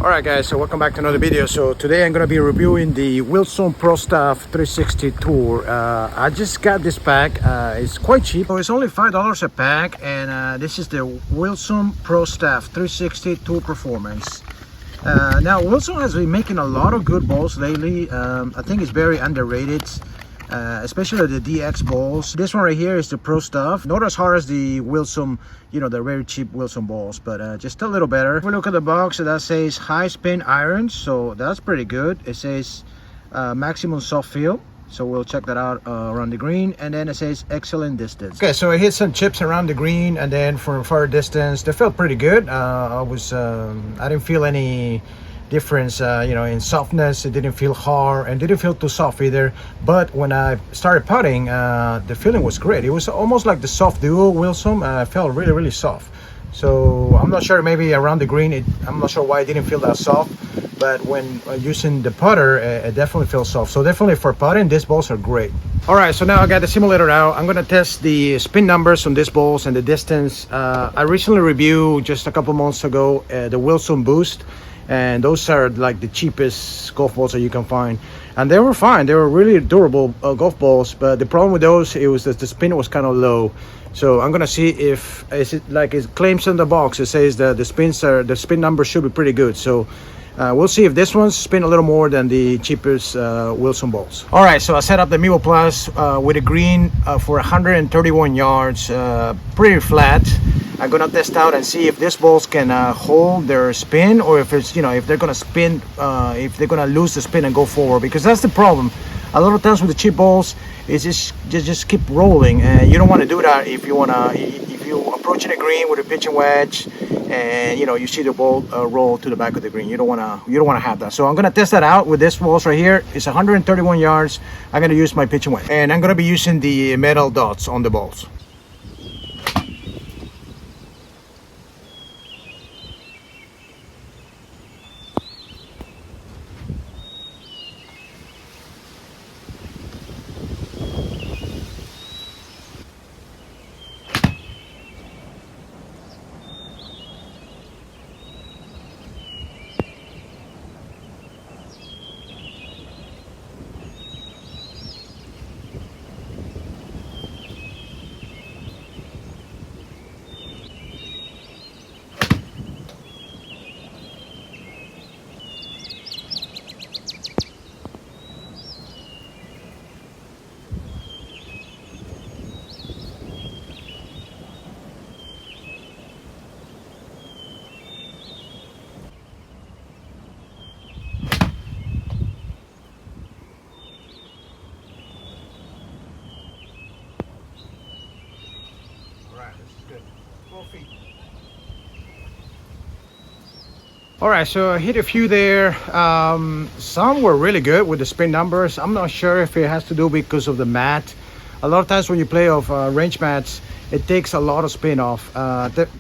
Alright guys, so welcome back to another video. So today I'm going to be reviewing the Wilson Prostaff 360 Tour. I just got this pack. It's quite cheap. So it's only $5 a pack, and this is the Wilson Prostaff 360 Tour Performance. Now Wilson has been making a lot of good balls lately. I think it's very underrated. Especially the DX balls. This one right here is the Prostaff. Not as hard as the Wilson, the very cheap Wilson balls, but just a little better. If we look at the box, that says high spin irons, so that's pretty good. It says maximum soft feel, so we'll check that out around the green. And then it says excellent distance. Okay, so I hit some chips around the green, and then for far distance, they felt pretty good. I didn't feel any difference in softness. It didn't feel hard and didn't feel too soft either. But when I started putting, the feeling was great. It was almost like the soft duo Wilson. Felt really soft. So I'm not sure, maybe around the green I'm not sure why it didn't feel that soft, but when using the putter, it definitely feels soft. So definitely for putting, these balls are great. All right, so now I got the simulator out. I'm gonna test the spin numbers on these balls and the distance. I recently reviewed just a couple months ago the Wilson Boost, and those are like the cheapest golf balls that you can find, and they were fine. They were really durable golf balls, but the problem with those, it was that the spin was kind of low. So I'm gonna see if it claims in the box. It says that the spin number should be pretty good. So we'll see if this one's spin a little more than the cheapest Wilson balls. All right, so I set up the Mevo Plus with a green for 131 yards, pretty flat. I'm gonna test out and see if these balls can hold their spin, or if it's if they're gonna spin, if they're gonna lose the spin and go forward, because that's the problem. A lot of times with the cheap balls, it's just keep rolling, and you don't want to do that if you approaching a green with a pitching wedge, and you see the ball roll to the back of the green. You don't want to have that. So I'm gonna test that out with this balls right here. It's 131 yards. I'm gonna use my pitching wedge, and I'm gonna be using the metal dots on the balls. All right, so I hit a few there. Some were really good with the spin numbers. I'm not sure if it has to do because of the mat. A lot of times when you play off range mats, it takes a lot of spin off.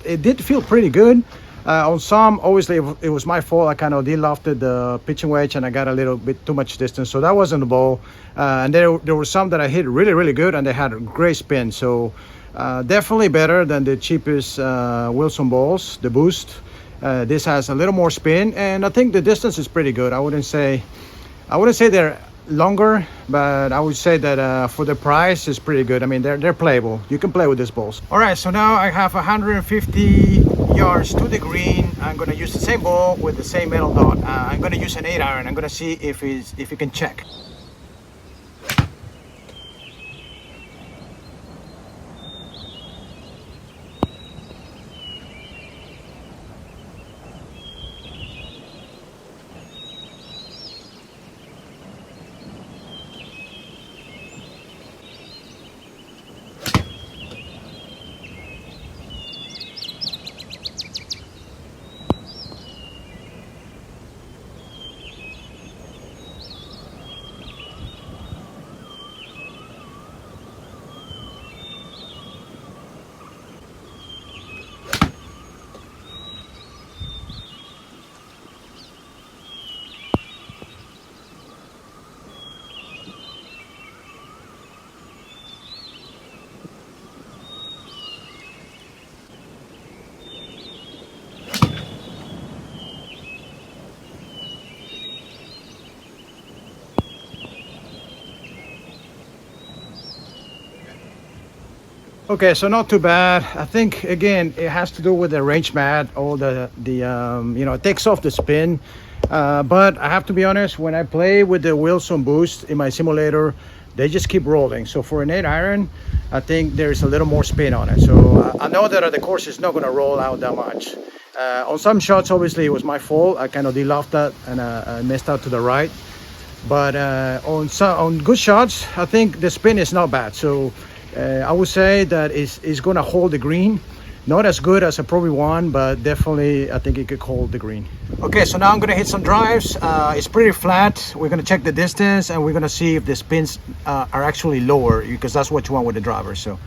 It did feel pretty good. On some, obviously it was my fault. I kind of de-lofted the pitching wedge and I got a little bit too much distance, so that wasn't the ball. And there were some that I hit really good, and they had a great spin. So definitely better than the cheapest Wilson balls, the Boost. This has a little more spin, and I think the distance is pretty good. I wouldn't say they're longer, but I would say that for the price, it's pretty good. I mean, they're playable. You can play with these balls. All right, so now I have 150 yards to the green. I'm gonna use the same ball with the same metal dot. I'm gonna use an 8-iron. I'm gonna see if it can check. Okay, so not too bad. I think again it has to do with the range mat, all the you know, it takes off the spin. But I have to be honest, when I play with the Wilson Boost in my simulator, they just keep rolling. So for an 8 iron, I think there's a little more spin on it. So I know that the course is not going to roll out that much. On some shots, obviously, it was my fault. I kind of de-lofted that and I missed out to the right. But on good shots, I think the spin is not bad. So I would say that it's going to hold the green. Not as good as a Pro V1, but definitely I think it could hold the green. Okay, so now I'm going to hit some drives. It's pretty flat. We're going to check the distance and we're going to see if the spins are actually lower, because that's what you want with the driver. So.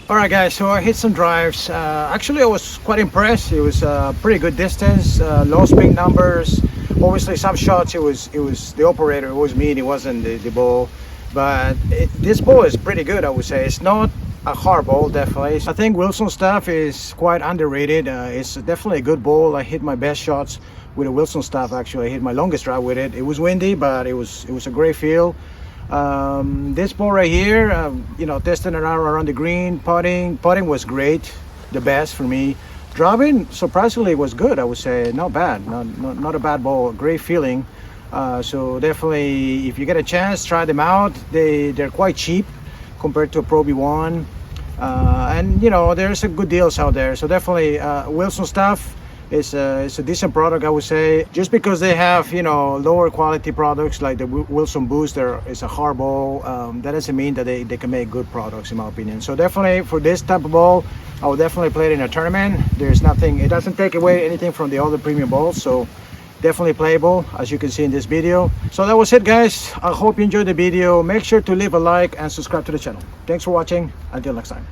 All right, guys, so I hit some drives. Actually, I was quite impressed. It was a pretty good distance, low spin numbers. Obviously, some shots it was the operator, it was me, it wasn't the ball. But this ball is pretty good, I would say. It's not a hard ball, definitely. I think Wilson Staff is quite underrated. It's definitely a good ball. I hit my best shots with a Wilson Staff. Actually, I hit my longest drive with it. It was windy, but it was a great feel. This ball right here, you know, testing it out around the green, putting was great, the best for me. Driving surprisingly was good, I would say. Not bad, not a bad ball, great feeling. So definitely, if you get a chance, try them out. They're quite cheap compared to a Pro V1, and you know, there's some good deals out there. So definitely, Wilson Staff it's a decent product, I would say. Just because they have, you know, lower quality products like the Wilson Boost, it's a hard ball, that doesn't mean that they can make good products, in my opinion. So definitely for this type of ball, I would definitely play it in a tournament. There's nothing, it doesn't take away anything from the other premium balls, so definitely playable, as you can see in this video. So that was it, guys. I hope you enjoyed the video. Make sure to leave a like and subscribe to the channel. Thanks for watching. Until next time.